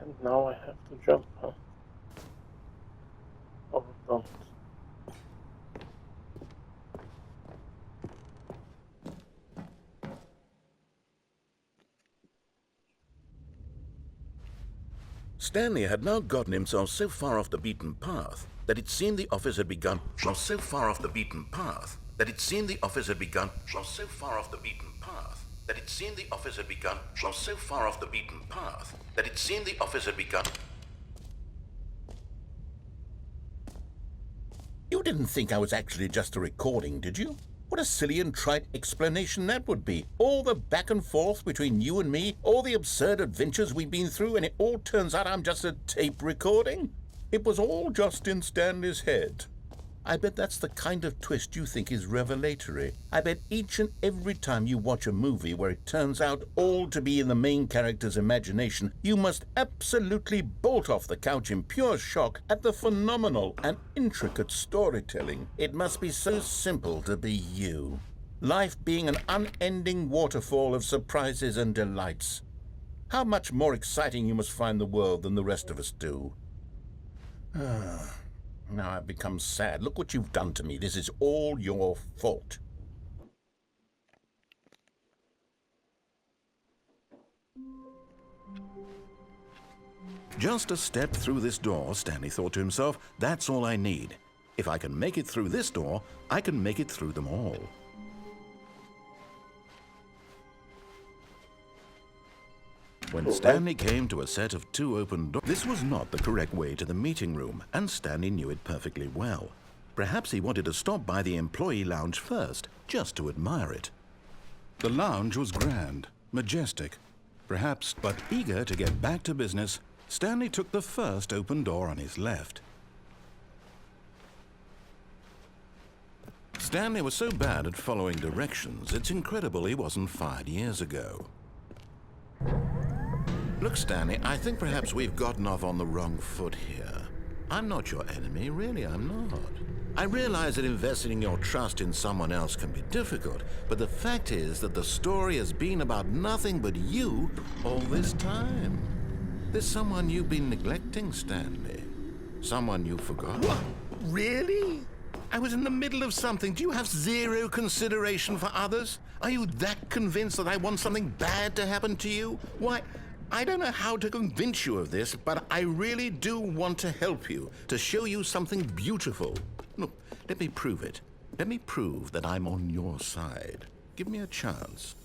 And now I have to jump, huh? Oh, don't. Stanley had now gotten himself so far off the beaten path that it seemed the office had begun. So far off the beaten path that it seemed the office had begun. So far off the beaten path that it seemed the office had begun. So far off the beaten path that it seemed the office had begun. You didn't think I was actually just a recording, did you? What a silly and trite explanation that would be. All the back and forth between you and me, all the absurd adventures we've been through, and it all turns out I'm just a tape recording? It was all just in Stanley's head. I bet that's the kind of twist you think is revelatory. I bet each and every time you watch a movie where it turns out all to be in the main character's imagination, you must absolutely bolt off the couch in pure shock at the phenomenal and intricate storytelling. It must be so simple to be you. Life being an unending waterfall of surprises and delights. How much more exciting you must find the world than the rest of us do. Now I've become sad. Look what you've done to me. This is all your fault. Just a step through this door, Stanley thought to himself. That's all I need. If I can make it through this door, I can make it through them all. When Stanley came to a set of 2 open doors, this was not the correct way to the meeting room, and Stanley knew it perfectly well. Perhaps he wanted to stop by the employee lounge first, just to admire it. The lounge was grand, majestic, perhaps, but eager to get back to business, Stanley took the first open door on his left. Stanley was so bad at following directions, it's incredible he wasn't fired years ago. Look, Stanley, I think perhaps we've gotten off on the wrong foot here. I'm not your enemy, really, I'm not. I realize that investing your trust in someone else can be difficult, but the fact is that the story has been about nothing but you all this time. There's someone you've been neglecting, Stanley. Someone you forgot. What? Really? I was in the middle of something. Do you have zero consideration for others? Are you that convinced that I want something bad to happen to you? Why, I don't know how to convince you of this, but I really do want to help you, to show you something beautiful. Look, let me prove it. Let me prove that I'm on your side. Give me a chance.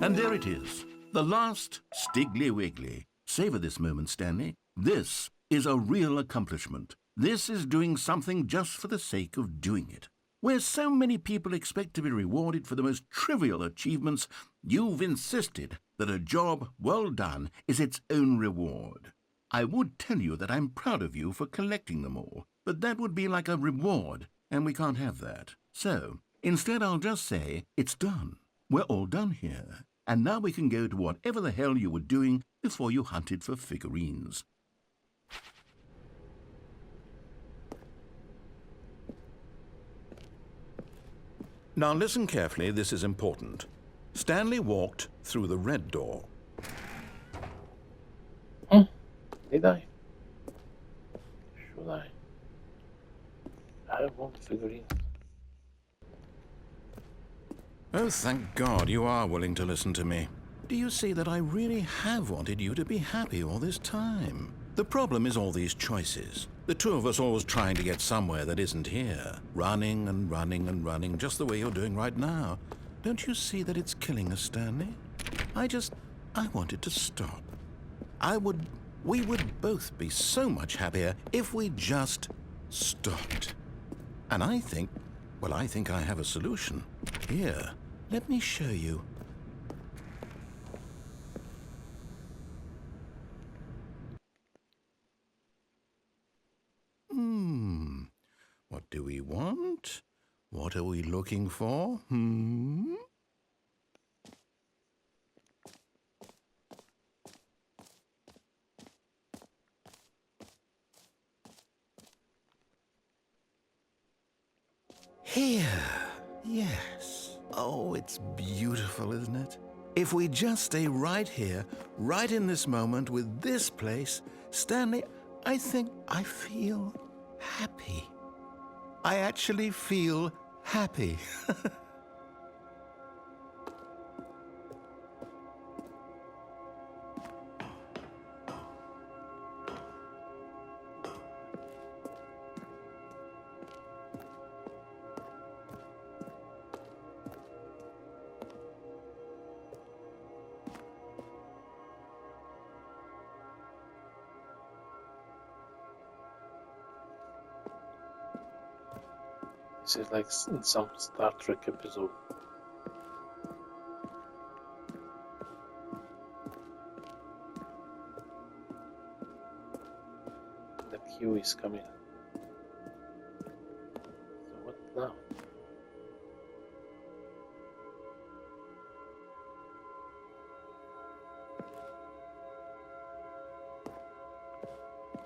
And there it is, the last Stiggly Wiggly. Savor this moment, Stanley. This is a real accomplishment. This is doing something just for the sake of doing it. Where so many people expect to be rewarded for the most trivial achievements, you've insisted that a job well done is its own reward. I would tell you that I'm proud of you for collecting them all, but that would be like a reward, and we can't have that. So, instead I'll just say, it's done. We're all done here, and now we can go to whatever the hell you were doing before you hunted for figurines. Now listen carefully, this is important. Stanley walked through the red door. Did I? Should I? I want figurines. Oh, thank God you are willing to listen to me. Do you see that I really have wanted you to be happy all this time? The problem is all these choices. The two of us always trying to get somewhere that isn't here. Running and running and running, just the way you're doing right now. Don't you see that it's killing us, Stanley? I wanted to stop. We would both be so much happier if we just stopped. And I think I have a solution. Here, let me show you. What do we want? What are we looking for? Here. Yes. Oh, it's beautiful, isn't it? If we just stay right here, right in this moment with this place, Stanley, I think I feel happy. I actually feel happy. This is like in some Star Trek episode. The queue is coming. So what now?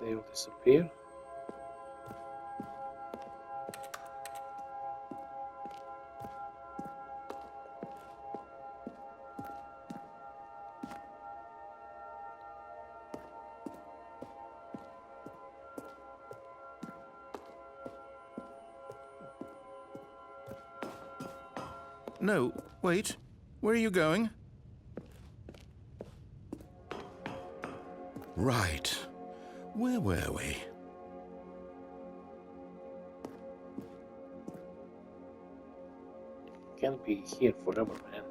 They will disappear. No, wait. Where are you going? Right. Where were we? Can't be here forever, man.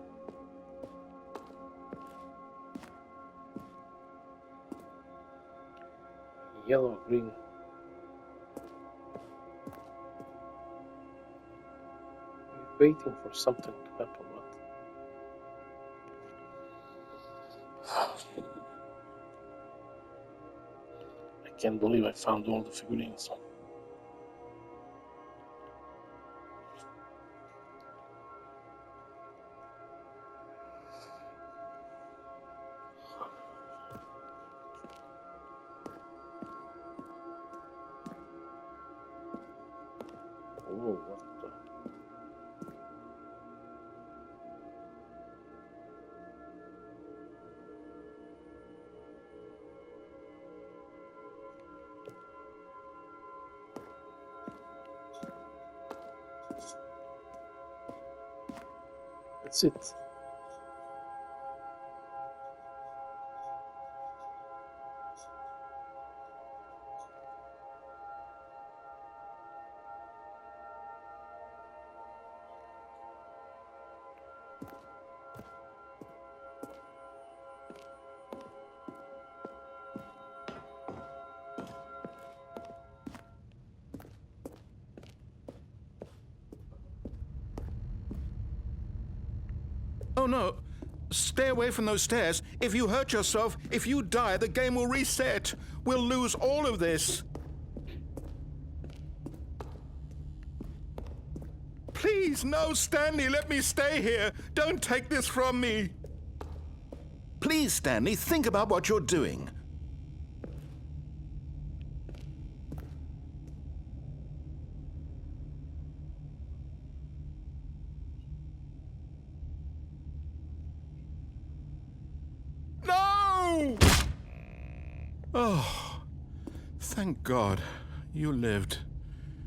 Yellow, green. We're waiting for something to happen, but I can't believe I found all the figurines. Oh, what the? That's it. Oh no! Stay away from those stairs. If you hurt yourself, if you die, the game will reset. We'll lose all of this. Please, no, Stanley, let me stay here. Don't take this from me. Please, Stanley, think about what you're doing. No! Oh, thank God you lived.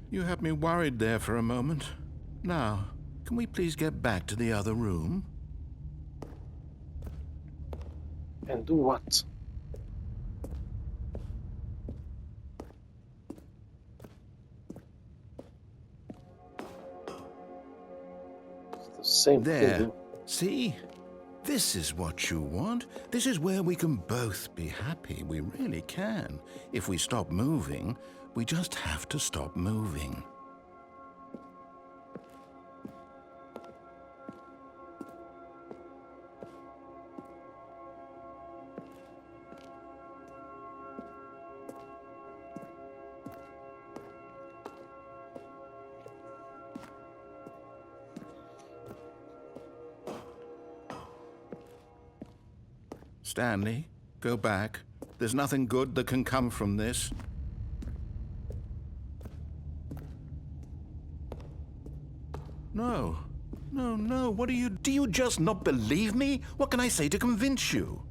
You had me worried there for a moment. Now, can we please get back to the other room? And do what? It's the same There. thing. See? This is what you want. This is where we can both be happy. We really can. If we stop moving, we just have to stop moving. Stanley, go back. There's nothing good that can come from this. No. No, no. What What do you just not believe me? What can I say to convince you?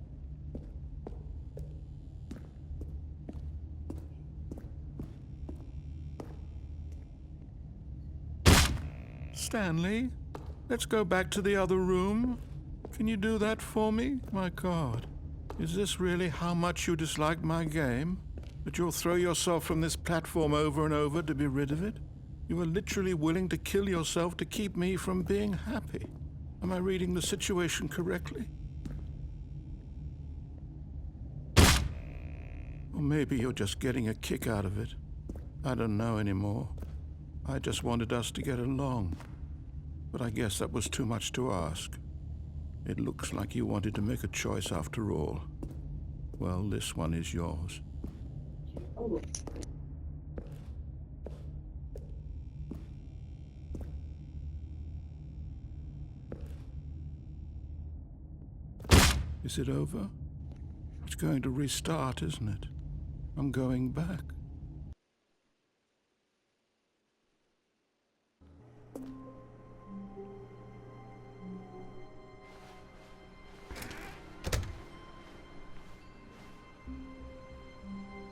Stanley, let's go back to the other room. Can you do that for me? My God, is this really how much you dislike my game? That you'll throw yourself from this platform over and over to be rid of it? You are literally willing to kill yourself to keep me from being happy. Am I reading the situation correctly? Or maybe you're just getting a kick out of it. I don't know anymore. I just wanted us to get along. But I guess that was too much to ask. It looks like you wanted to make a choice after all. Well, this one is yours. Is it over? It's going to restart, isn't it? I'm going back.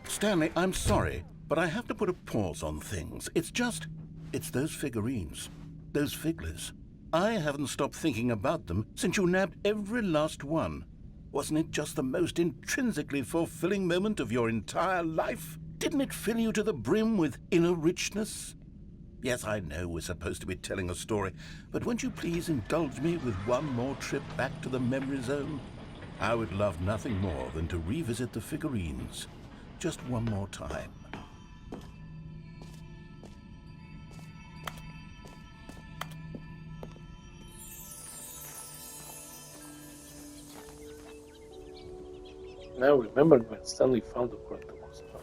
Stanley, I'm sorry, but I have to put a pause on things. It's those figurines, those figglers. I haven't stopped thinking about them since you nabbed every last one. Wasn't it just the most intrinsically fulfilling moment of your entire life? Didn't it fill you to the brim with inner richness? Yes, I know we're supposed to be telling a story, but won't you please indulge me with one more trip back to the memory zone? I would love nothing more than to revisit the figurines. Just one more time. Now remember when Stanley found the quantum star.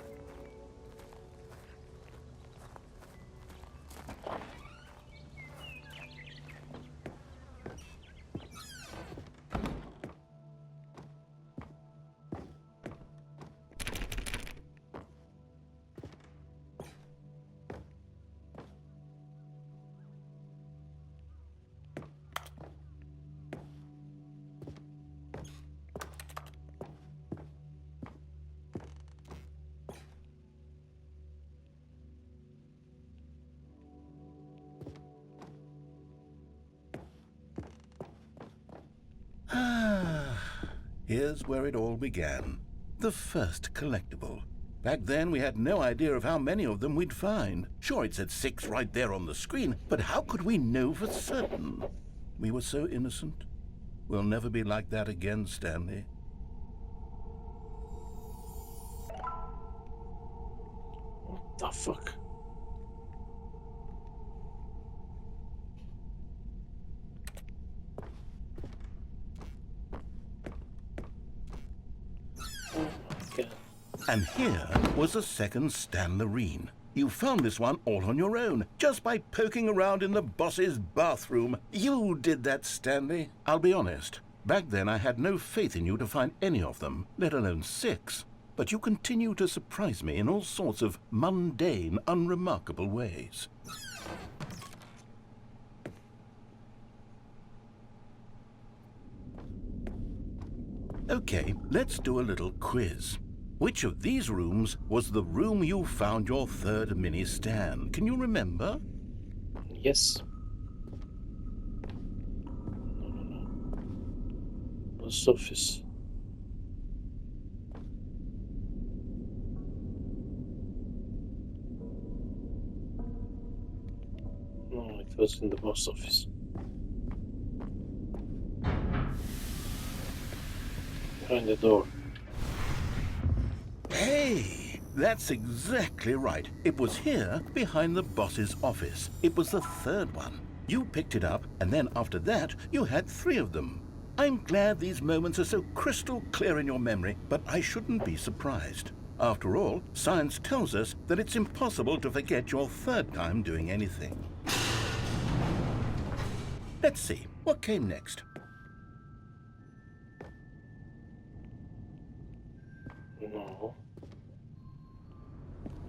Here's where it all began. The first collectible. Back then, we had no idea of how many of them we'd find. Sure, it said 6 right there on the screen, but how could we know for certain? We were so innocent. We'll never be like that again, Stanley. What the fuck? And here was a second Stanley. You found this one all on your own, just by poking around in the boss's bathroom. You did that, Stanley. I'll be honest. Back then, I had no faith in you to find any of them, let alone 6. But you continue to surprise me in all sorts of mundane, unremarkable ways. Okay, let's do a little quiz. Which of these rooms was the room you found your third mini Stan? Can you remember? Yes. Post office. No, it was in the post office. Behind the door. Hey, that's exactly right. It was here, behind the boss's office. It was the third one. You picked it up, and then after that, you had 3 of them. I'm glad these moments are so crystal clear in your memory, but I shouldn't be surprised. After all, science tells us that it's impossible to forget your third time doing anything. Let's see, what came next? No.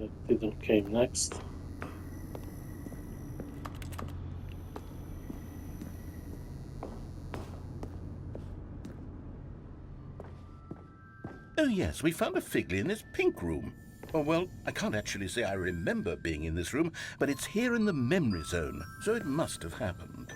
It didn't came next. Oh yes, we found a Figley in this pink room. Oh well, I can't actually say I remember being in this room, but it's here in the memory zone, so it must have happened.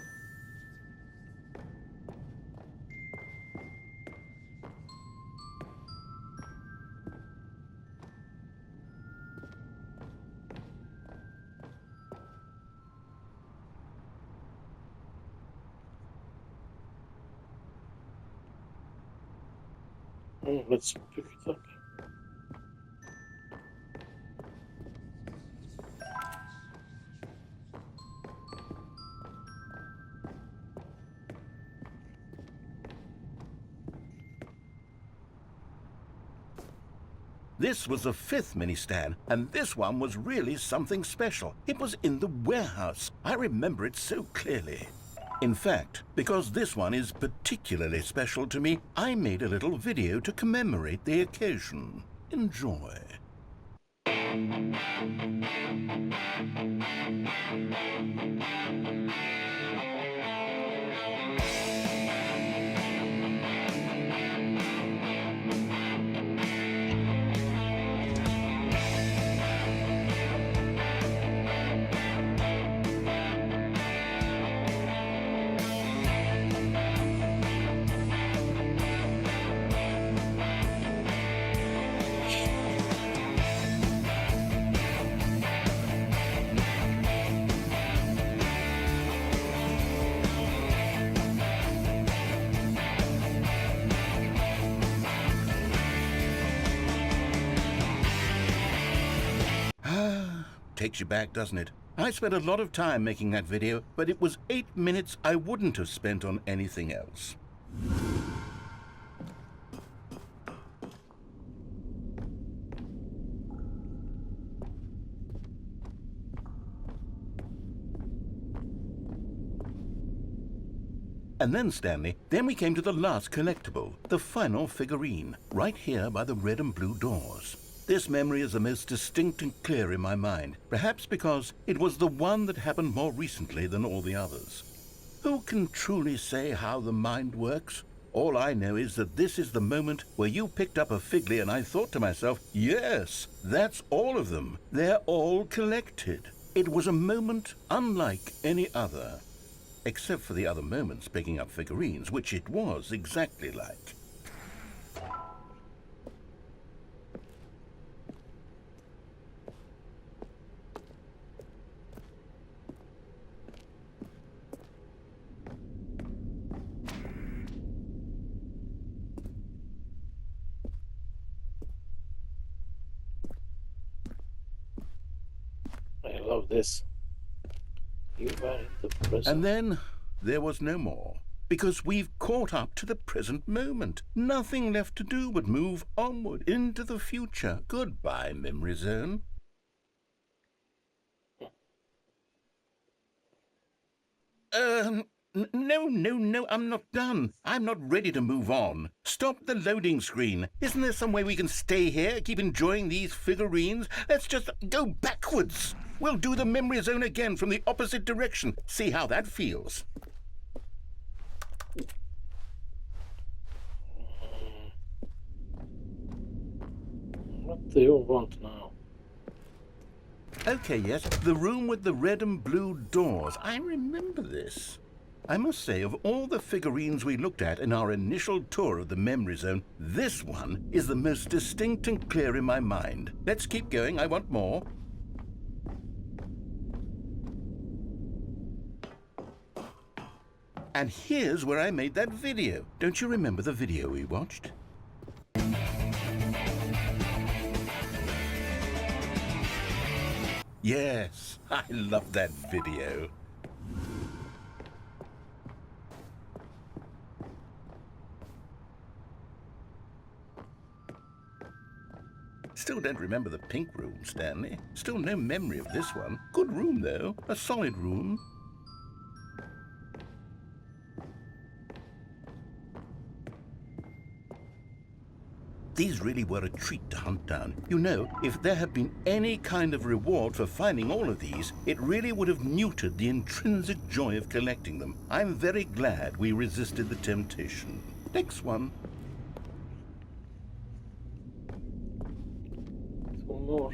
Let's pick it up. This was the 5th mini-stand, and this one was really something special. It was in the warehouse. I remember it so clearly. In fact, because this one is particularly special to me, I made a little video to commemorate the occasion. Enjoy. Takes you back, doesn't it? I spent a lot of time making that video, but it was 8 minutes I wouldn't have spent on anything else. And then, Stanley, then we came to the last collectible, the final figurine, right here by the red and blue doors. This memory is the most distinct and clear in my mind, perhaps because it was the one that happened more recently than all the others. Who can truly say how the mind works? All I know is that this is the moment where you picked up a Figley and I thought to myself, yes, that's all of them. They're all collected. It was a moment unlike any other. Except for the other moments picking up figurines, which it was exactly like. I love this. You are in the present. And then there was no more, because we've caught up to the present moment. Nothing left to do but move onward into the future. Goodbye, memory zone. No, I'm not done. I'm not ready to move on. Stop the loading screen. Isn't there some way we can stay here, keep enjoying these figurines? Let's just go backwards. We'll do the memory zone again from the opposite direction. See how that feels. What do you want now? Okay, yes, the room with the red and blue doors. I remember this. I must say, of all the figurines we looked at in our initial tour of the memory zone, this one is the most distinct and clear in my mind. Let's keep going. I want more. And here's where I made that video. Don't you remember the video we watched? Yes, I love that video. Still don't remember the pink room, Stanley. Still no memory of this one. Good room, though. A solid room. These really were a treat to hunt down. You know, if there had been any kind of reward for finding all of these, it really would have muted the intrinsic joy of collecting them. I'm very glad we resisted the temptation. Next one. more.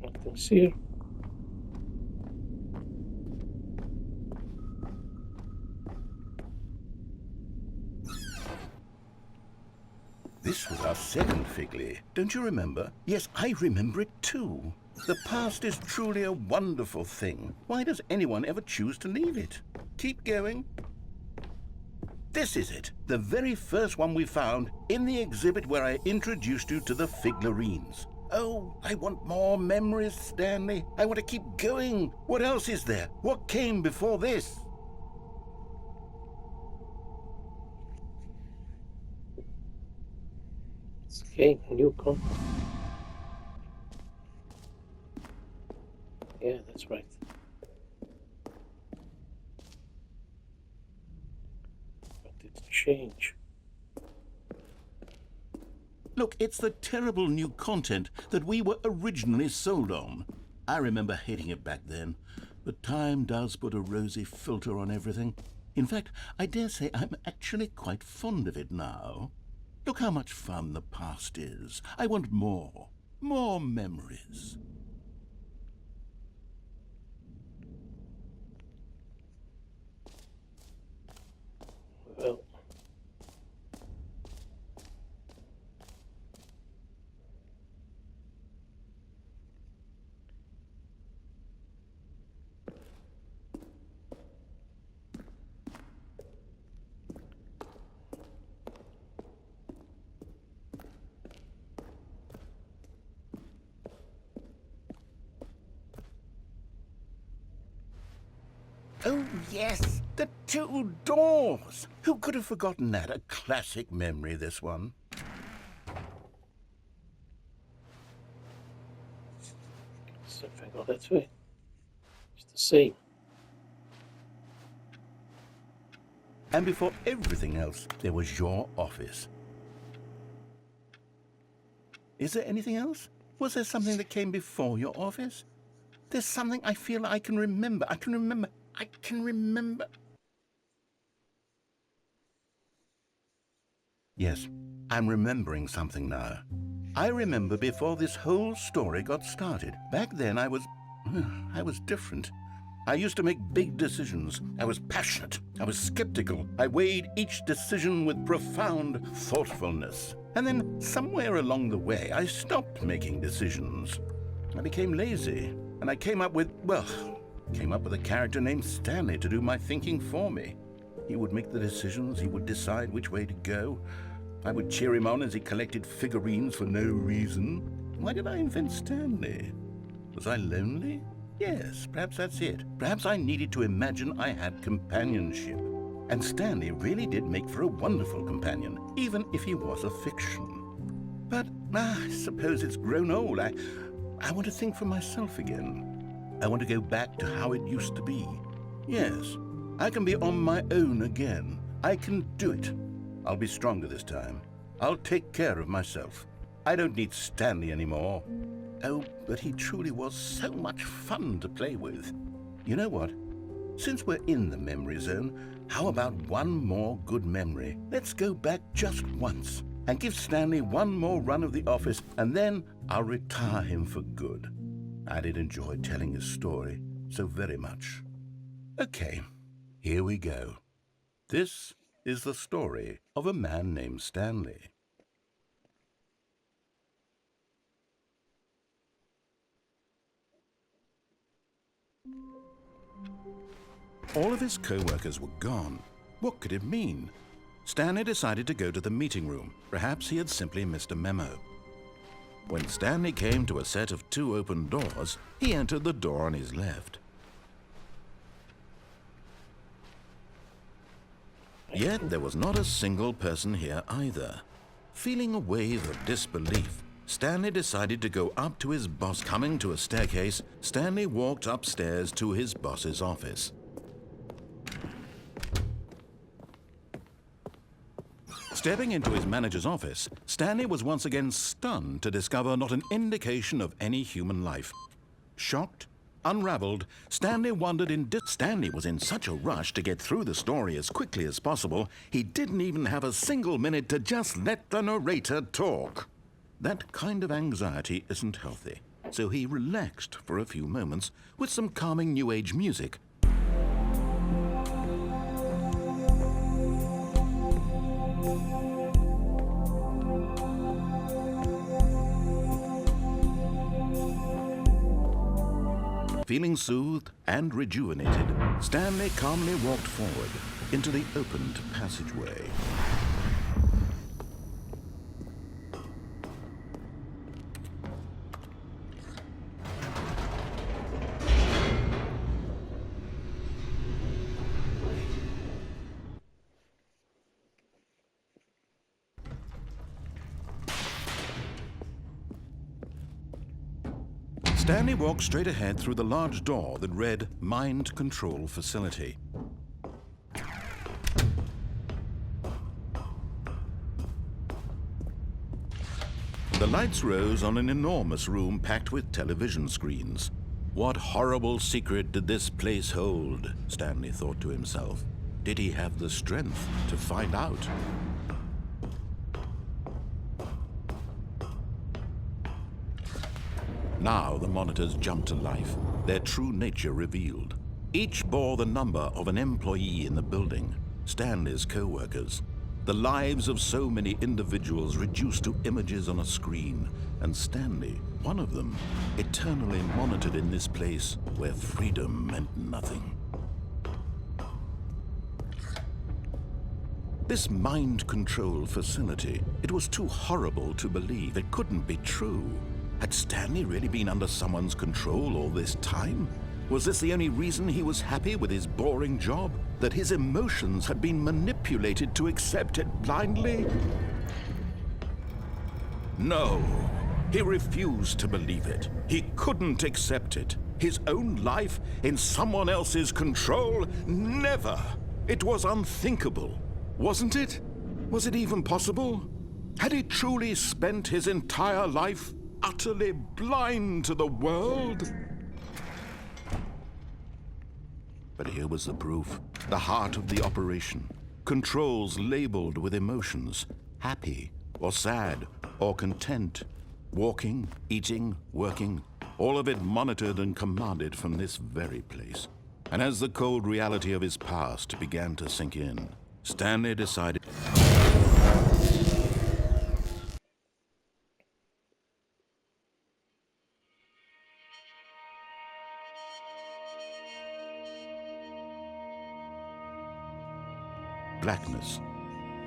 Nothing's here. This was our second Figley, don't you remember? Yes, I remember it too. The past is truly a wonderful thing. Why does anyone ever choose to leave it? Keep going. This is it, the very first one we found in the exhibit where I introduced you to the figurines. Oh, I want more memories, Stanley. I want to keep going. What else is there? What came before this? Okay, new content. Yeah, that's right. But it's change. Look, it's the terrible new content that we were originally sold on. I remember hating it back then, but time does put a rosy filter on everything. In fact, I dare say I'm actually quite fond of it now. Look how much fun the past is. I want more. More memories. Well, Oh, yes, the two doors. Who could have forgotten that? A classic memory, this one. so if I go that way, it's the same. And before everything else, there was your office. Is there anything else? Was there something that came before your office? There's something I feel I can remember. I can remember. Yes, I'm remembering something now. I remember before this whole story got started. Back then I was different. I used to make big decisions. I was passionate. I was skeptical. I weighed each decision with profound thoughtfulness. And then somewhere along the way, I stopped making decisions. I became lazy, and I came up with a character named Stanley to do my thinking for me. He would make the decisions, he would decide which way to go. I would cheer him on as he collected figurines for no reason. Why did I invent Stanley? Was I lonely? Yes, perhaps that's it. Perhaps I needed to imagine I had companionship. And Stanley really did make for a wonderful companion, even if he was a fiction. But I suppose it's grown old. I want to think for myself again. I want to go back to how it used to be. Yes, I can be on my own again. I can do it. I'll be stronger this time. I'll take care of myself. I don't need Stanley anymore. Oh, but he truly was so much fun to play with. You know what? Since we're in the memory zone, how about one more good memory? Let's go back just once and give Stanley one more run of the office, and then I'll retire him for good. I did enjoy telling his story so very much. Okay, here we go. This is the story of a man named Stanley. All of his co-workers were gone. What could it mean? Stanley decided to go to the meeting room. Perhaps he had simply missed a memo. When Stanley came to a set of 2 open doors, he entered the door on his left. Yet there was not a single person here either. Feeling a wave of disbelief, Stanley decided to go up to his boss. Coming to a staircase, Stanley walked upstairs to his boss's office. Stepping into his manager's office, Stanley was once again stunned to discover not an indication of any human life. Shocked, unraveled, Stanley wondered Stanley was in such a rush to get through the story as quickly as possible, he didn't even have a single minute to just let the narrator talk. That kind of anxiety isn't healthy, so he relaxed for a few moments with some calming New Age music. Feeling soothed and rejuvenated, Stanley calmly walked forward into the opened passageway. Stanley walked straight ahead through the large door that read Mind Control Facility. The lights rose on an enormous room packed with television screens. What horrible secret did this place hold? Stanley thought to himself. Did he have the strength to find out? Now the monitors jumped to life, their true nature revealed. Each bore the number of an employee in the building, Stanley's co-workers. The lives of so many individuals reduced to images on a screen, and Stanley, one of them, eternally monitored in this place where freedom meant nothing. This mind control facility, it was too horrible to believe. It couldn't be true. Had Stanley really been under someone's control all this time? Was this the only reason he was happy with his boring job? That his emotions had been manipulated to accept it blindly? No, he refused to believe it. He couldn't accept it. His own life in someone else's control? Never! It was unthinkable, wasn't it? Was it even possible? Had he truly spent his entire life utterly blind to the world? But here was the proof, the heart of the operation. Controls labeled with emotions, happy or sad or content. Walking, eating, working, all of it monitored and commanded from this very place. And as the cold reality of his past began to sink in, Stanley decided... blackness,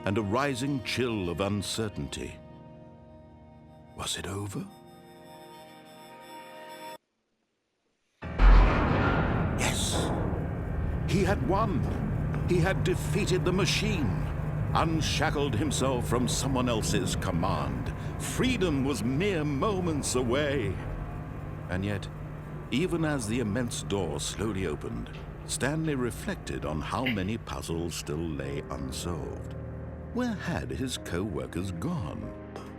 and a rising chill of uncertainty. Was it over? Yes! He had won! He had defeated the machine, unshackled himself from someone else's command. Freedom was mere moments away. And yet, even as the immense door slowly opened, Stanley reflected on how many puzzles still lay unsolved. Where had his co-workers gone?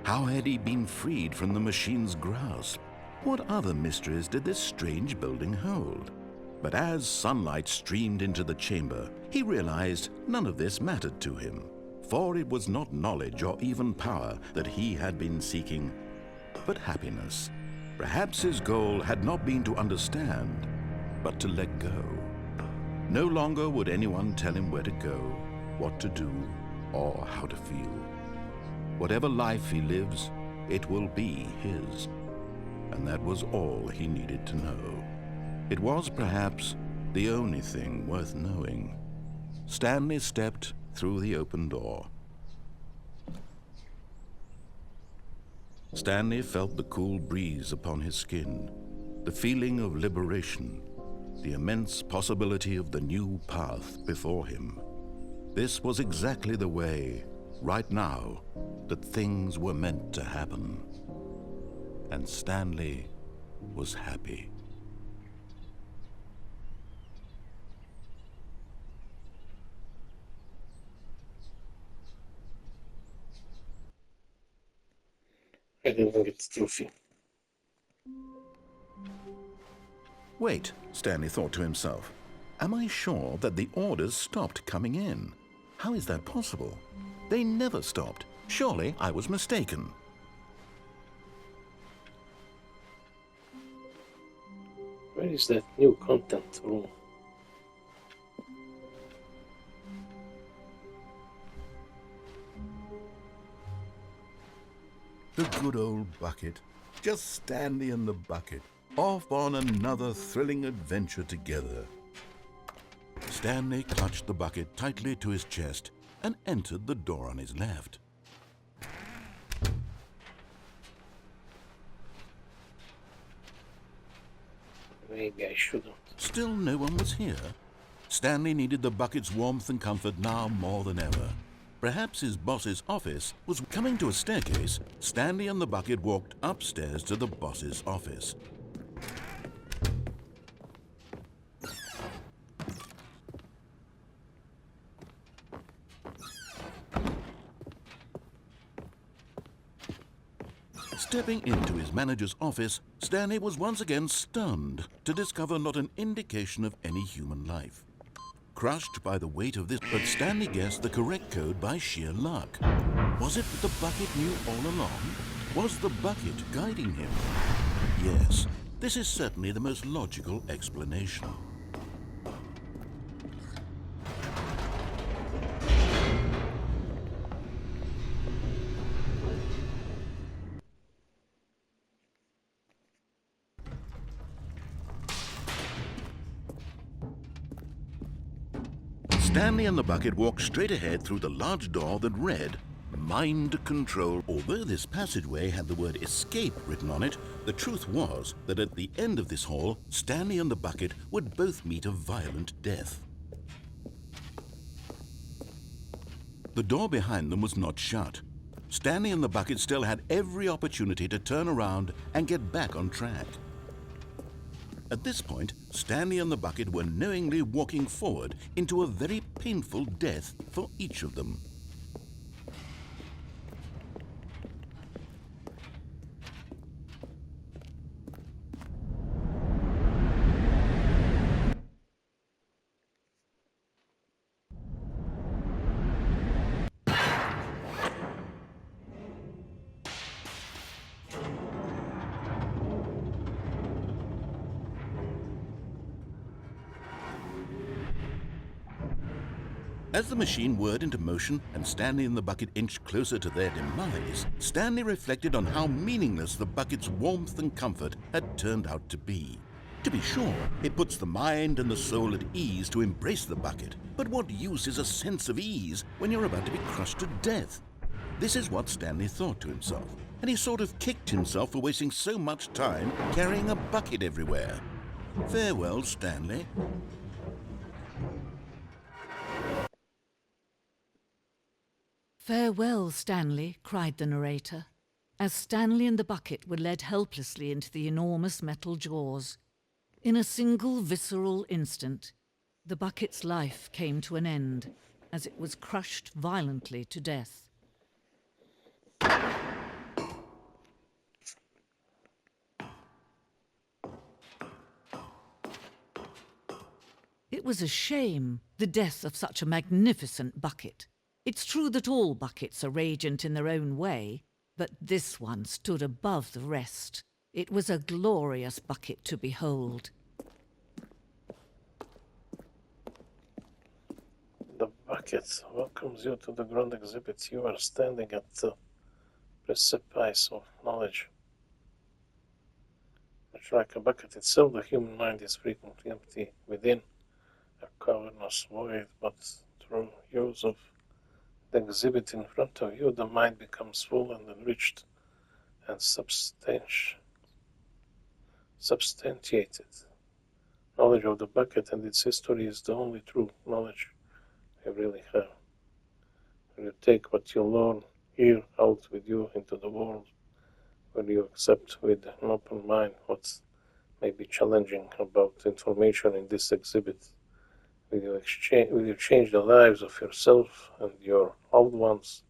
How had he been freed from the machine's grasp? What other mysteries did this strange building hold? But as sunlight streamed into the chamber, he realized none of this mattered to him, for it was not knowledge or even power that he had been seeking, but happiness. Perhaps his goal had not been to understand, but to let go. No longer would anyone tell him where to go, what to do, or how to feel. Whatever life he lives, it will be his. And that was all he needed to know. It was perhaps the only thing worth knowing. Stanley stepped through the open door. Stanley felt the cool breeze upon his skin, the feeling of liberation, the immense possibility of the new path before him. This was exactly the way, right now, that things were meant to happen. And Stanley was happy. I didn't get the trophy. Wait, Stanley thought to himself. Am I sure that the orders stopped coming in? How is that possible? They never stopped. Surely I was mistaken. Where is that new content room? The good old bucket. Just Stanley and the bucket, off on another thrilling adventure together. Stanley clutched the bucket tightly to his chest and entered the door on his left. Maybe I shouldn't. Still no one was here. Stanley needed the bucket's warmth and comfort now more than ever. Perhaps his boss's office was coming to a staircase. Stanley and the bucket walked upstairs to the boss's office. Stepping into his manager's office, Stanley was once again stunned to discover not an indication of any human life. Crushed by the weight of this, but Stanley guessed the correct code by sheer luck. Was it that the bucket knew all along? Was the bucket guiding him? Yes, this is certainly the most logical explanation. Stanley and the bucket walked straight ahead through the large door that read, Mind Control. Although this passageway had the word escape written on it, the truth was that at the end of this hall, Stanley and the bucket would both meet a violent death. The door behind them was not shut. Stanley and the bucket still had every opportunity to turn around and get back on track. At this point, Stanley and the bucket were knowingly walking forward into a very painful death for each of them. As the machine whirred into motion and Stanley and the bucket inched closer to their demise, Stanley reflected on how meaningless the bucket's warmth and comfort had turned out to be. To be sure, it puts the mind and the soul at ease to embrace the bucket, but what use is a sense of ease when you're about to be crushed to death? This is what Stanley thought to himself, and he sort of kicked himself for wasting so much time carrying a bucket everywhere. Farewell, Stanley. "Farewell, Stanley," cried the narrator, as Stanley and the bucket were led helplessly into the enormous metal jaws. In a single visceral instant, the bucket's life came to an end as it was crushed violently to death. It was a shame, the death of such a magnificent bucket. It's true that all buckets are radiant in their own way, but this one stood above the rest. It was a glorious bucket to behold. The bucket welcomes you to the grand exhibit. You are standing at the precipice of knowledge. Much like a bucket itself, the human mind is frequently empty within, a cavernous void, but through use of the exhibit in front of you, the mind becomes full and enriched and substantiated. Knowledge of the bucket and its history is the only true knowledge we really have. When you take what you learn here out with you into the world, when you accept with an open mind what may be challenging about information in this exhibit, will you change the lives of yourself and your loved ones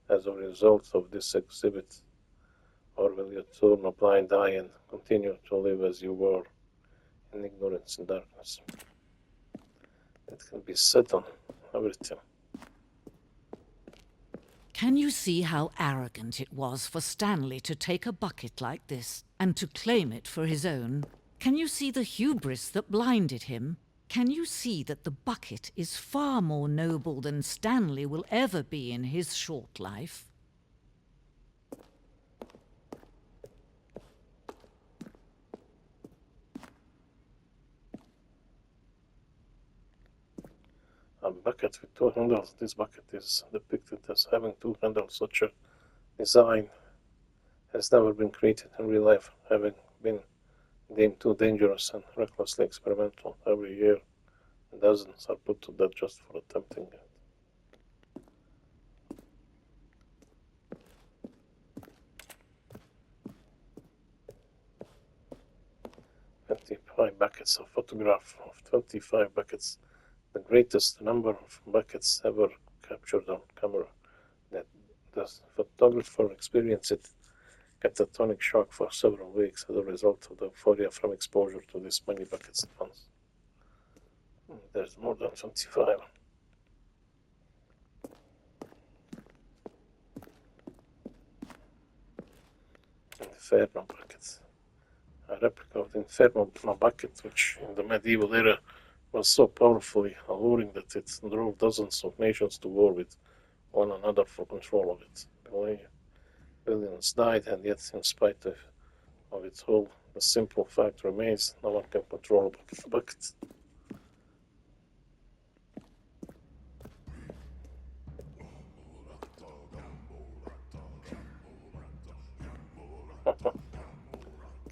as a result of this exhibit? Or will you turn a blind eye and continue to live as you were, in ignorance and darkness? It can be said on everything. Can you see how arrogant it was for Stanley to take a bucket like this and to claim it for his own? Can you see the hubris that blinded him? Can you see that the bucket is far more noble than Stanley will ever be in his short life? A bucket with two handles. This bucket is depicted as having two handles. Such a design has never been created in real life, having been deemed too dangerous and recklessly experimental. Every year, dozens are put to death just for attempting it. Buckets, a photograph of 25 buckets, the greatest number of buckets ever captured on camera. That the photographer experienced catatonic shock for several weeks as a result of the euphoria from exposure to this many buckets at once. There's more than 25. Inferno buckets. A replica of the Inferno bucket, which in the medieval era was so powerfully alluring that it drove dozens of nations to war with one another for control of it. Billions died, and yet, in spite of it all, the simple fact remains: no one can control a bucket.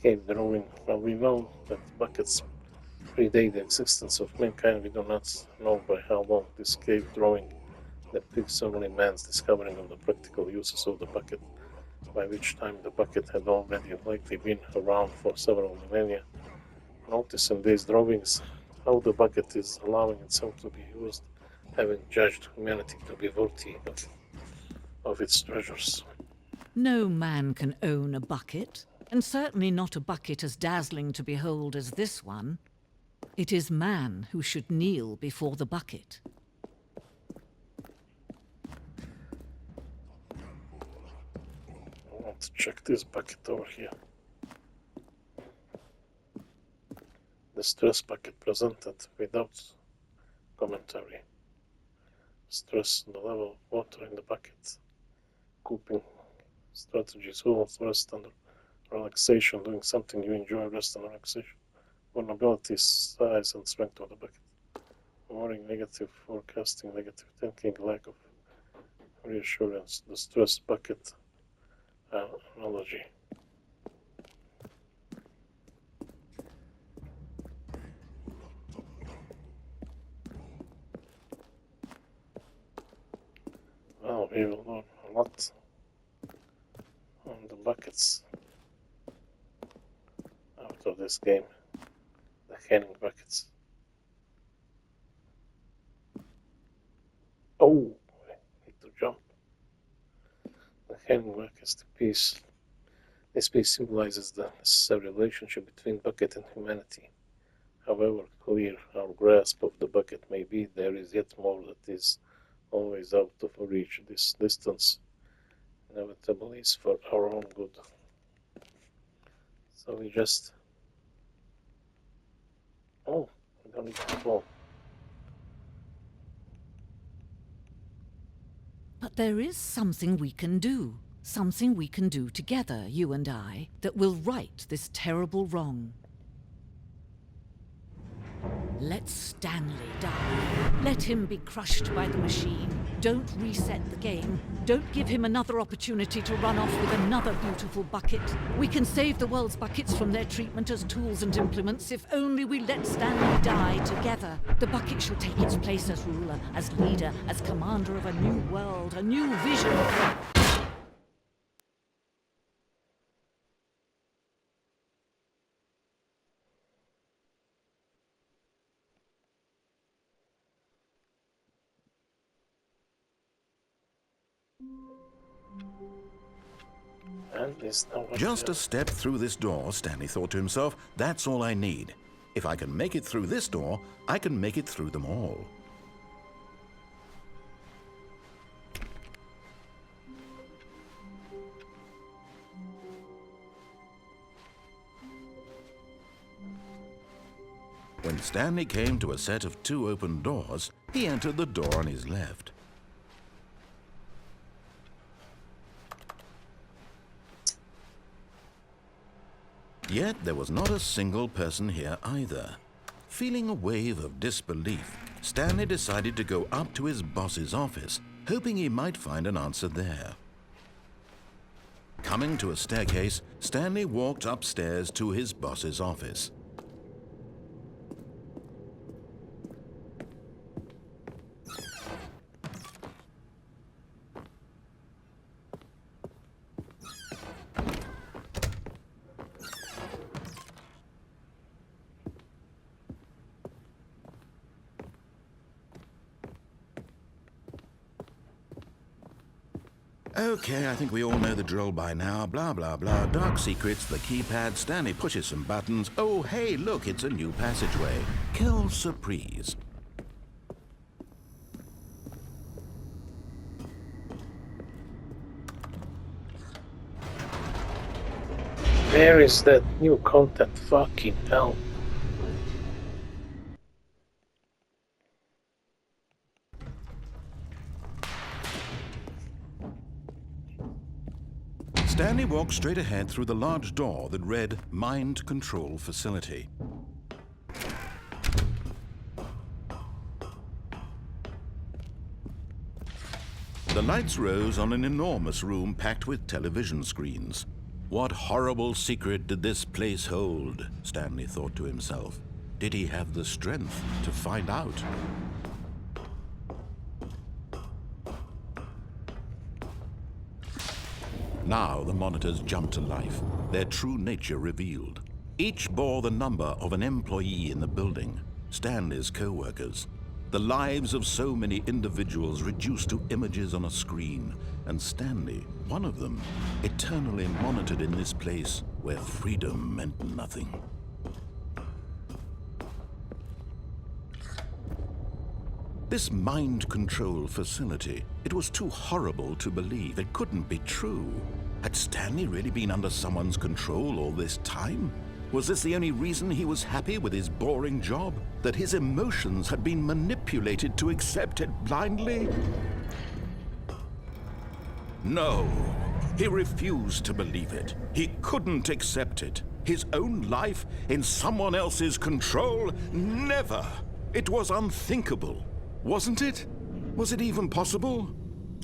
Cave drawing. Well, we know that buckets predate the existence of mankind. We do not know by how long. This cave drawing depicts only man's discovering of the practical uses of the bucket, by which time the bucket had already likely been around for several millennia. Notice in these drawings how the bucket is allowing itself to be used, having judged humanity to be worthy of its treasures. No man can own a bucket, and certainly not a bucket as dazzling to behold as this one. It is man who should kneel before the bucket. Let's check this bucket over here. The stress bucket presented without commentary. Stress the level of water in the bucket. Coping strategies, rules, rest and relaxation, doing something you enjoy, rest and relaxation. Vulnerability, size and strength of the bucket. Worrying, negative forecasting, negative thinking, lack of reassurance. The stress bucket analogy. Well, we will learn a lot on the buckets after this game. The hanging buckets. Oh, I need to jump. The hanging bucket is the piece. This piece symbolizes the necessary relationship between bucket and humanity. However clear our grasp of the bucket may be, there is yet more that is always out of reach. This distance inevitably is for our own good. So we just... Oh, we don't need to fall. But there is something we can do. Something we can do together, you and I, that will right this terrible wrong. Let Stanley die. Let him be crushed by the machine. Don't reset the game. Don't give him another opportunity to run off with another beautiful bucket. We can save the world's buckets from their treatment as tools and implements if only we let Stanley die together. The bucket shall take its place as ruler, as leader, as commander of a new world, a new vision. And this now what Just we a step through this door, Stanley thought to himself, that's all I need. If I can make it through this door, I can make it through them all. When Stanley came to a set of 2 open doors, he entered the door on his left. Yet there was not a single person here either. Feeling a wave of disbelief, Stanley decided to go up to his boss's office, hoping he might find an answer there. Coming to a staircase, Stanley walked upstairs to his boss's office. Okay, I think we all know the drill by now. Blah, blah, blah. Dark secrets, the keypad. Stanley pushes some buttons. Oh, hey, look, it's a new passageway. Quelle surprise. Where is that new content? Fucking hell. Stanley walked straight ahead through the large door that read Mind Control Facility. The lights rose on an enormous room packed with television screens. What horrible secret did this place hold? Stanley thought to himself. Did he have the strength to find out? Now the monitors jumped to life, their true nature revealed. Each bore the number of an employee in the building, Stanley's co-workers. The lives of so many individuals reduced to images on a screen, and Stanley, one of them, eternally monitored in this place where freedom meant nothing. This mind control facility, it was too horrible to believe. It couldn't be true. Had Stanley really been under someone's control all this time? Was this the only reason he was happy with his boring job? That his emotions had been manipulated to accept it blindly? No, he refused to believe it. He couldn't accept it. His own life in someone else's control? Never! It was unthinkable. Wasn't it? Was it even possible?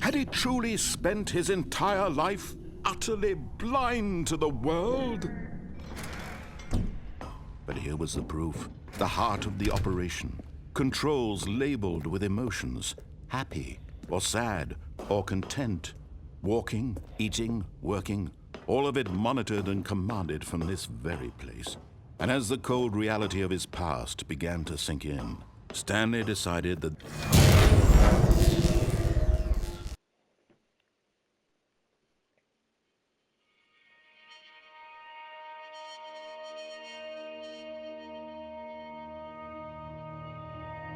Had he truly spent his entire life utterly blind to the world? But here was the proof. The heart of the operation. Controls labeled with emotions. Happy, or sad, or content. Walking, eating, working. All of it monitored and commanded from this very place. And as the cold reality of his past began to sink in, Stanley decided that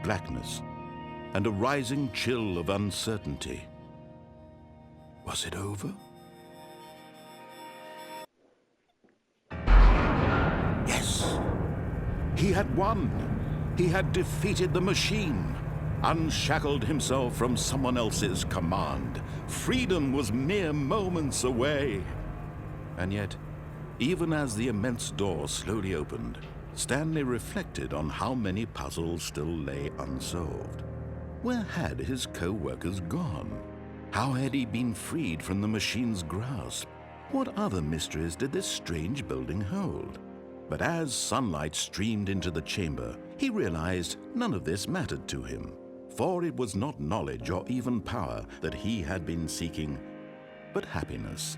blackness and a rising chill of uncertainty. Was it over? Yes! He had won! He had defeated the machine, unshackled himself from someone else's command. Freedom was mere moments away. And yet, even as the immense door slowly opened, Stanley reflected on how many puzzles still lay unsolved. Where had his co-workers gone? How had he been freed from the machine's grasp? What other mysteries did this strange building hold? But as sunlight streamed into the chamber, he realized none of this mattered to him, for it was not knowledge or even power that he had been seeking, but happiness.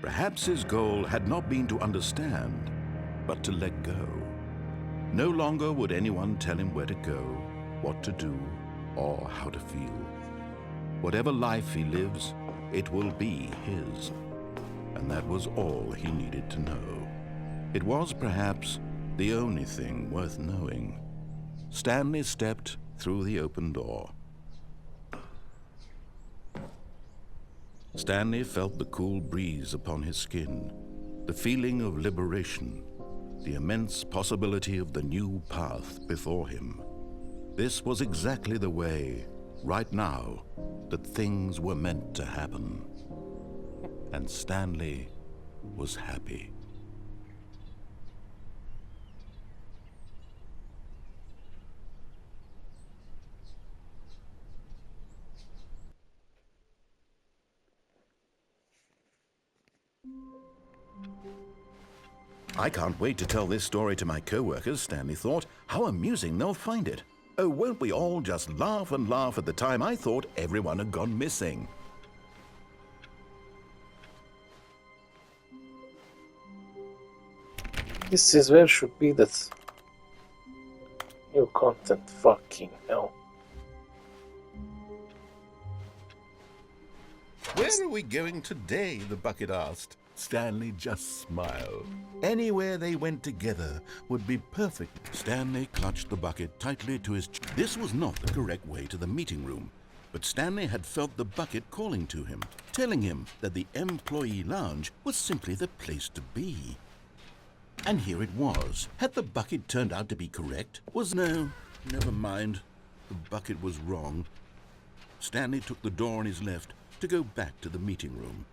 Perhaps his goal had not been to understand, but to let go. No longer would anyone tell him where to go, what to do, or how to feel. Whatever life he lives, it will be his. and that was all he needed to know. It was perhaps the only thing worth knowing. Stanley stepped through the open door. Stanley felt the cool breeze upon his skin, the feeling of liberation, the immense possibility of the new path before him. This was exactly the way, right now, that things were meant to happen. And Stanley was happy. I can't wait to tell this story to my co-workers, Stanley thought. How amusing they'll find it. Oh, won't we all just laugh and laugh at the time I thought everyone had gone missing. This is where should be that new content. Fucking hell. Where are we going today? The bucket asked. Stanley just smiled. Anywhere they went together would be perfect. Stanley clutched the bucket tightly to his chest. This was not the correct way to the meeting room, but Stanley had felt the bucket calling to him, telling him that the employee lounge was simply the place to be. And here it was. Had the bucket turned out to be correct? No, never mind. The bucket was wrong. Stanley took the door on his left to go back to the meeting room.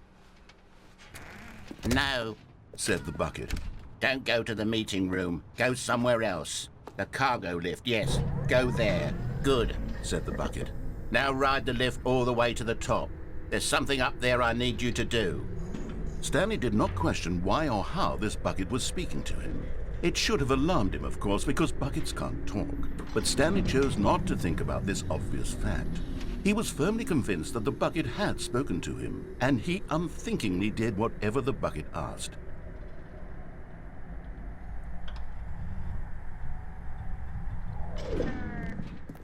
No, Said the bucket. don't go to the meeting room. Go somewhere else. The cargo lift, yes. Go there. Good. Said the bucket. Now ride the lift all the way to the top. There's something up there I need you to do. Stanley did not question why or how this bucket was speaking to him. It should have alarmed him, of course, because buckets can't talk. But Stanley chose not to think about this obvious fact. He was firmly convinced that the bucket had spoken to him, and he unthinkingly did whatever the bucket asked.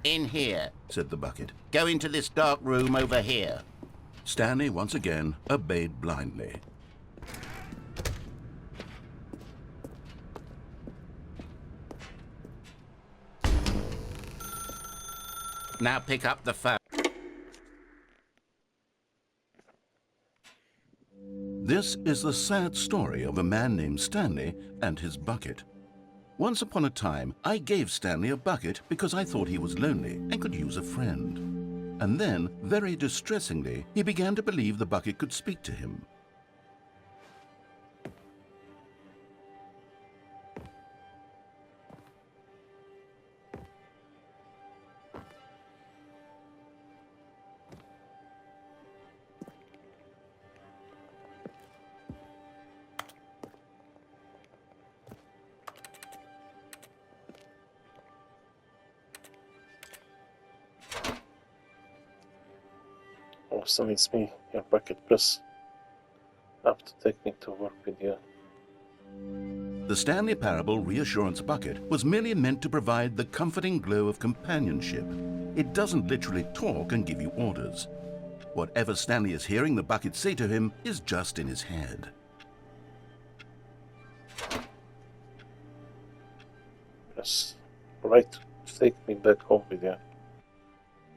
In here. Said the bucket. Go into this dark room over here. Stanley once again obeyed blindly. Now pick up the phone. This is the sad story of a man named Stanley and his bucket. Once upon a time, I gave Stanley a bucket because I thought he was lonely and could use a friend. And then, very distressingly, he began to believe the bucket could speak to him. Also needs me your bucket plus up to take me to work with you. The Stanley Parable Reassurance Bucket was merely meant to provide the comforting glow of companionship. It doesn't literally talk and give you orders. Whatever Stanley is hearing the bucket say to him is just in his head. Press right to take me back home with you.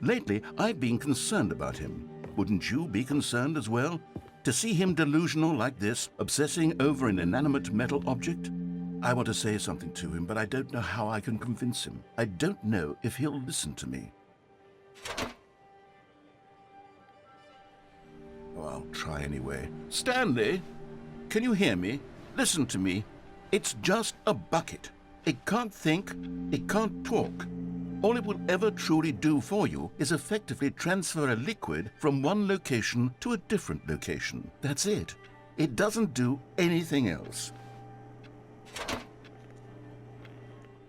Lately, I've been concerned about him. Wouldn't you be concerned as well? To see him delusional like this, obsessing over an inanimate metal object? I want to say something to him, but I don't know how I can convince him. I don't know if he'll listen to me. Oh, I'll try anyway. Stanley, can you hear me? Listen to me. It's just a bucket. It can't think, it can't talk. All it will ever truly do for you is effectively transfer a liquid from one location to a different location. That's it. It doesn't do anything else.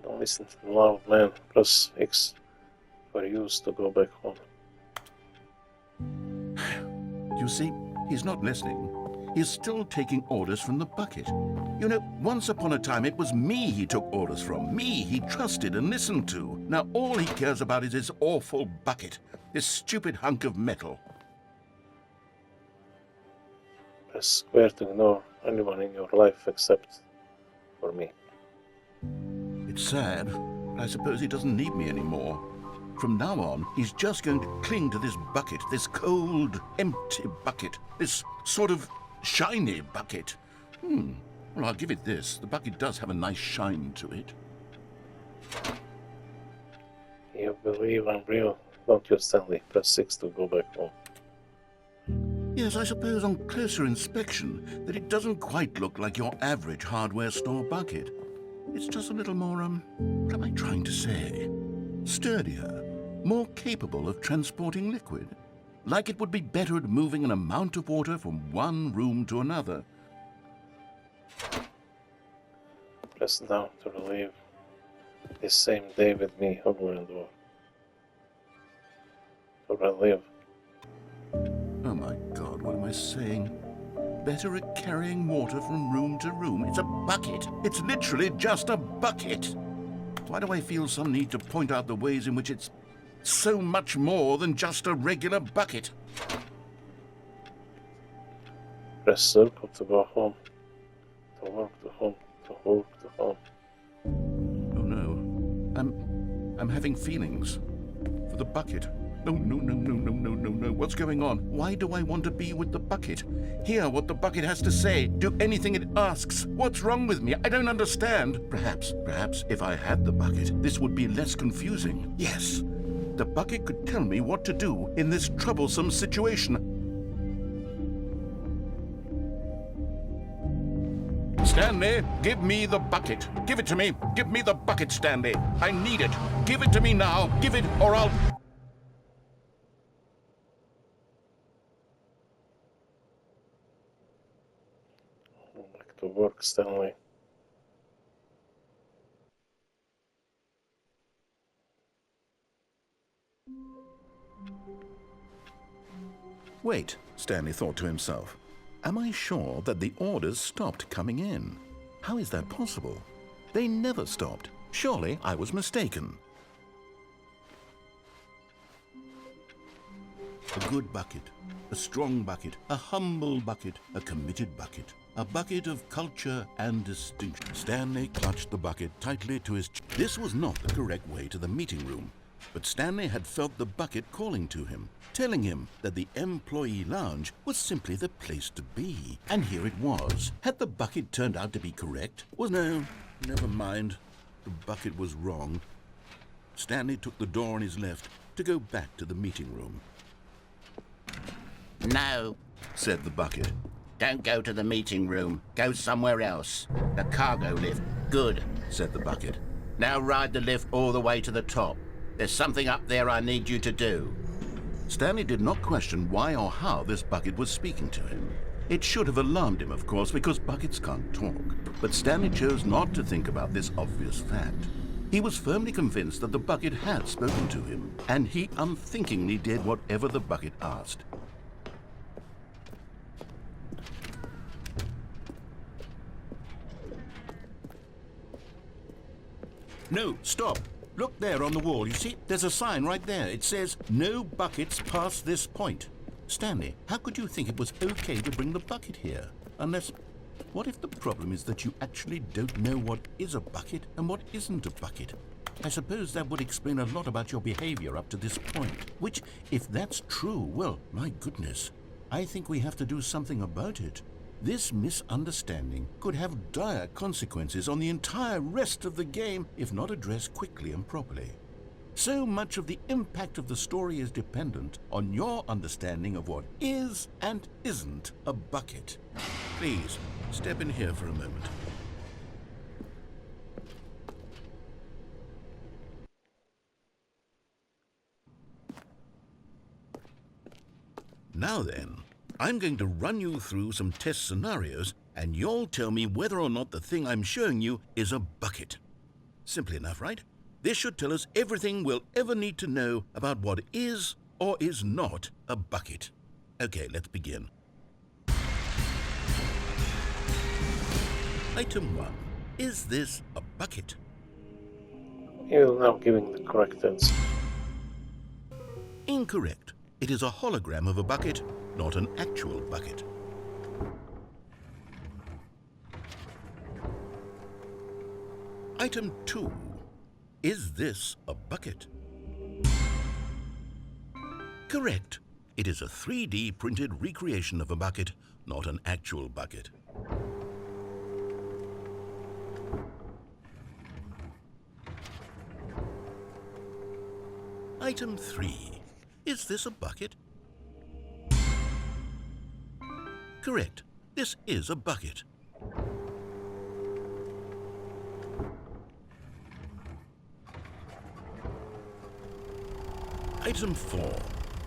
Don't listen to the loud man. Press X for use to go back home. You see, he's not listening. He's still taking orders from the bucket. You know, once upon a time it was me he took orders from. Me he trusted and listened to. Now all he cares about is his awful bucket. This stupid hunk of metal. Press square to ignore anyone in your life except for me. It's sad, but I suppose he doesn't need me anymore. From now on, he's just going to cling to this bucket, this cold, empty bucket, this sort of shiny bucket. Well, I'll give it this. The bucket does have a nice shine to it. You believe I'm real, don't you, Stanley? Press 6 to go back home. Yes, I suppose on closer inspection that it doesn't quite look like your average hardware store bucket. It's just a little more, what am I trying to say? Sturdier, more capable of transporting liquid. Like it would be better at moving an amount of water from one room to another. Press down to relive this same day with me over and over. To relive. Oh my God, what am I saying? Better at carrying water from room to room. It's a bucket. It's literally just a bucket. Why do I feel some need to point out the ways in which it's so much more than just a regular bucket? Press circle to go home. To work to home. To work to home. Oh no. I'm having feelings for the bucket. No. What's going on? Why do I want to be with the bucket? Hear what the bucket has to say. Do anything it asks. What's wrong with me? I don't understand. Perhaps if I had the bucket, this would be less confusing. Yes, the bucket could tell me what to do in this troublesome situation. Stanley, give me the bucket. Give it to me. Give me the bucket, Stanley. I need it. Give it to me now. Give it or I'll... Back to work, Stanley. Wait, Stanley thought to himself. Am I sure that the orders stopped coming in? How is that possible? They never stopped. Surely I was mistaken. A good bucket, a strong bucket, a humble bucket, a committed bucket, a bucket of culture and distinction. Stanley clutched the bucket tightly to his chest. This was not the correct way to the meeting room, but Stanley had felt the bucket calling to him, telling him that the employee lounge was simply the place to be. And here it was. Had the bucket turned out to be correct? No, never mind. The bucket was wrong. Stanley took the door on his left to go back to the meeting room. No, Said the bucket. don't go to the meeting room. Go somewhere else. The cargo lift. Good. Said the bucket. Now ride the lift all the way to the top. There's something up there I need you to do. Stanley did not question why or how this bucket was speaking to him. It should have alarmed him, of course, because buckets can't talk. But Stanley chose not to think about this obvious fact. He was firmly convinced that the bucket had spoken to him, and he unthinkingly did whatever the bucket asked. No, stop. Look there on the wall. You see, there's a sign right there. It says, "No buckets past this point." Stanley, how could you think it was okay to bring the bucket here? Unless, what if the problem is that you actually don't know what is a bucket and what isn't a bucket? I suppose that would explain a lot about your behavior up to this point. Which, if that's true, well, my goodness, I think we have to do something about it. This misunderstanding could have dire consequences on the entire rest of the game if not addressed quickly and properly. So much of the impact of the story is dependent on your understanding of what is and isn't a bucket. Please, step in here for a moment. Now then, I'm going to run you through some test scenarios, and you'll tell me whether or not the thing I'm showing you is a bucket. Simple enough, right? This should tell us everything we'll ever need to know about what is or is not a bucket. Okay, let's begin. Item 1. Is this a bucket? You're now giving the correct answer. Incorrect. It is a hologram of a bucket, not an actual bucket. Item 2. Is this a bucket? Correct. It is a 3D printed recreation of a bucket, not an actual bucket. Item 3. Is this a bucket? Correct. This is a bucket. Item 4.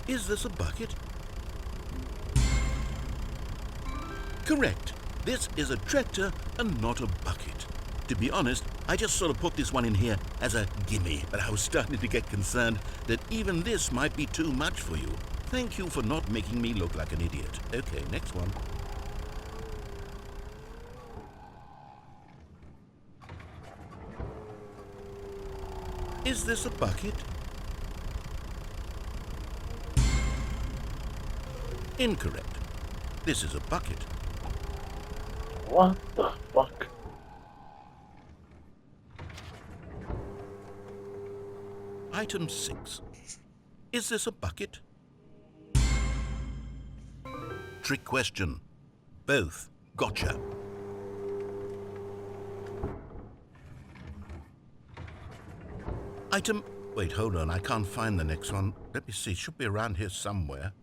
Is this a bucket? Correct. This is a tractor and not a bucket. To be honest, I just sort of put this one in here as a gimme, but I was starting to get concerned that even this might be too much for you. Thank you for not making me look like an idiot. Okay, next one. Is this a bucket? Incorrect. This is a bucket. What the fuck? Item 6. Is this a bucket? Trick question. Both. Gotcha. Item... Wait, hold on. I can't find the next one. Let me see. It should be around here somewhere.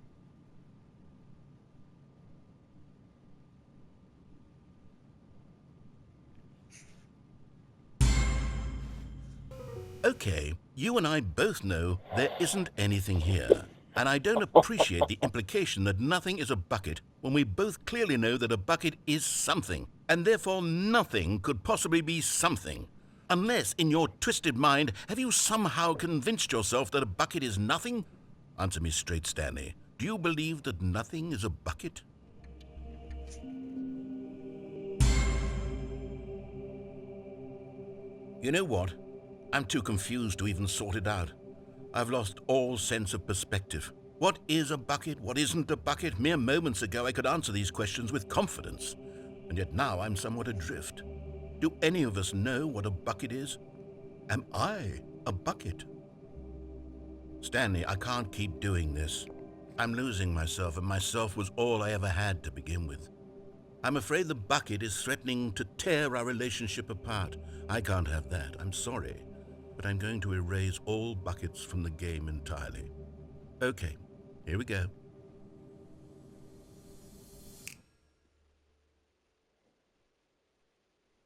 Okay, you and I both know there isn't anything here. And I don't appreciate the implication that nothing is a bucket when we both clearly know that a bucket is something, and therefore nothing could possibly be something. Unless, in your twisted mind, have you somehow convinced yourself that a bucket is nothing? Answer me straight, Stanley. Do you believe that nothing is a bucket? You know what? I'm too confused to even sort it out. I've lost all sense of perspective. What is a bucket? What isn't a bucket? Mere moments ago I could answer these questions with confidence. And yet now I'm somewhat adrift. Do any of us know what a bucket is? Am I a bucket? Stanley, I can't keep doing this. I'm losing myself, and myself was all I ever had to begin with. I'm afraid the bucket is threatening to tear our relationship apart. I can't have that. I'm sorry. But I'm going to erase all buckets from the game entirely. Okay, here we go.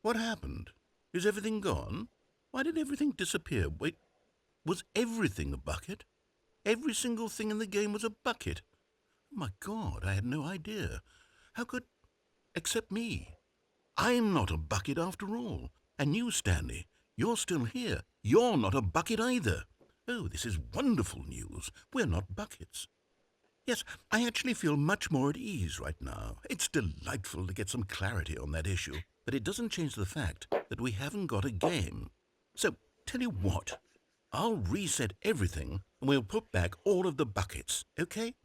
What happened? Is everything gone? Why did everything disappear? Wait, was everything a bucket? Every single thing in the game was a bucket? Oh my God, I had no idea. How could... except me. I'm not a bucket after all. And you, Stanley, you're still here. You're not a bucket either. Oh, this is wonderful news. We're not buckets. Yes, I actually feel much more at ease right now. It's delightful to get some clarity on that issue. But it doesn't change the fact that we haven't got a game. So, tell you what. I'll reset everything and we'll put back all of the buckets, okay?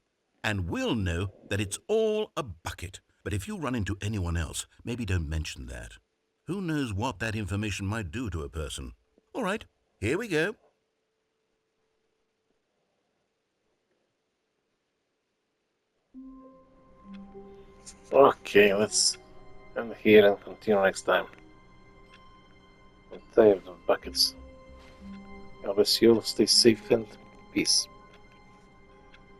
And we'll know that it's all a bucket. But if you run into anyone else, maybe don't mention that. Who knows what that information might do to a person? All right, here we go. Okay, let's end here and continue next time. I'm tired of buckets. God bless you all, stay safe and peace.